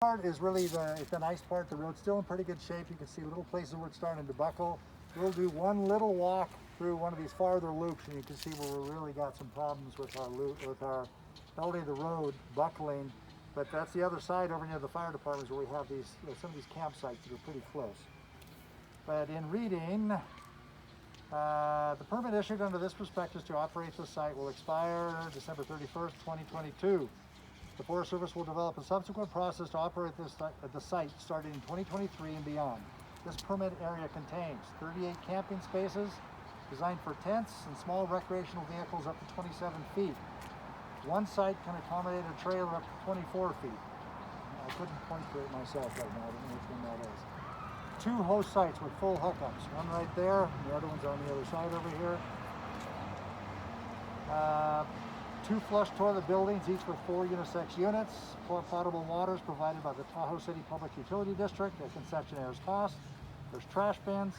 part is really the nice part. The road's still in pretty good shape. You can see little places where it's starting to buckle. We'll do one little walk through one of these farther loops, and you can see where we really got some problems with our loop, with our not only the road buckling, but that's the other side over near the fire departments where we have these some of these campsites that are pretty close. But in reading, the permit issued under this prospectus to operate the site will expire December 31st, 2022. The Forest Service will develop a subsequent process to operate the site starting in 2023 and beyond. This permit area contains 38 camping spaces designed for tents and small recreational vehicles up to 27 feet. One site can accommodate a trailer up to 24 feet. I couldn't point to it myself right now. I don't know which one that is. 2 host sites with full hookups. One right there, and the other one's on the other side over here. 2 flush toilet buildings, each with 4 unisex units. Potable water is provided by the Tahoe City Public Utility District at concessionaire's cost. There's trash bins.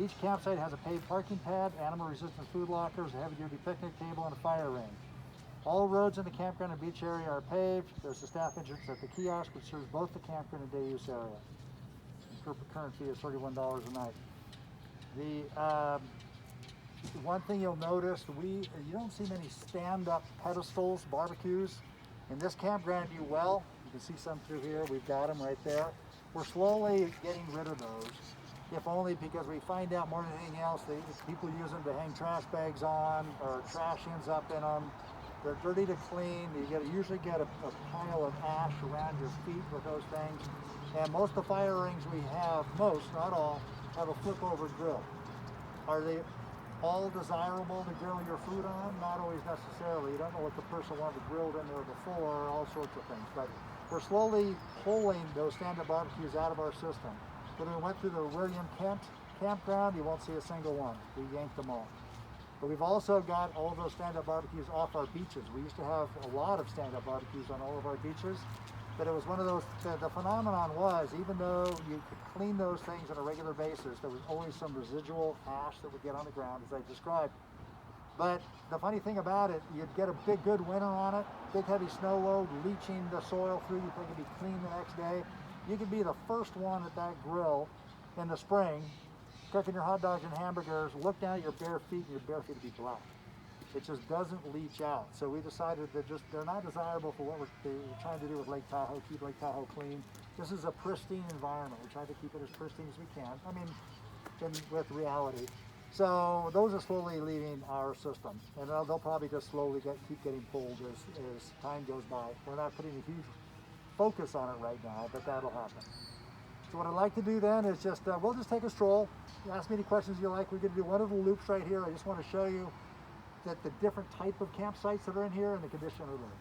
Each campsite has a paved parking pad, animal-resistant food lockers, a heavy-duty picnic table, and a fire range. All roads in the campground and beach area are paved. There's a staff entrance at the kiosk, which serves both the campground and day use area. The current fee is $31 a night. The one thing you'll notice, you don't see many stand-up pedestals, barbecues. In this campground, you will. You can see some through here. We've got them right there. We're slowly getting rid of those, if only because we find out more than anything else, people use them to hang trash bags on or trash ends up in them. They're dirty to clean. You usually get a pile of ash around your feet with those things. And most of the fire rings we have, most, not all, have a flip-over grill. Are they all desirable to grill your food on? Not always necessarily. You don't know what the person wanted grilled in there before, all sorts of things. But we're slowly pulling those stand-up barbecues out of our system. When we went through the William Kent campground, you won't see a single one. We yanked them all. But we've also got all of those stand-up barbecues off our beaches. We used to have a lot of stand-up barbecues on all of our beaches, but it was one of those, the phenomenon was, even though you could clean those things on a regular basis, there was always some residual ash that would get on the ground, as I described. But the funny thing about it, you'd get a big, good winter on it, big heavy snow load, leaching the soil through, you think it'd be clean the next day. You could be the first one at that grill in the spring, cooking your hot dogs and hamburgers, look down at your bare feet and your bare feet would be black. It just doesn't leach out. So we decided that they're not desirable for what we're trying to do with Lake Tahoe, keep Lake Tahoe clean. This is a pristine environment. We try to keep it as pristine as we can. I mean, with reality. So those are slowly leaving our system. And they'll probably just slowly keep getting pulled as time goes by. We're not putting a huge focus on it right now, but that'll happen. So what I'd like to do then is we'll just take a stroll. Ask me any questions you like. We're going to do one of the loops right here. I just want to show you that the different type of campsites that are in here and the condition of the road.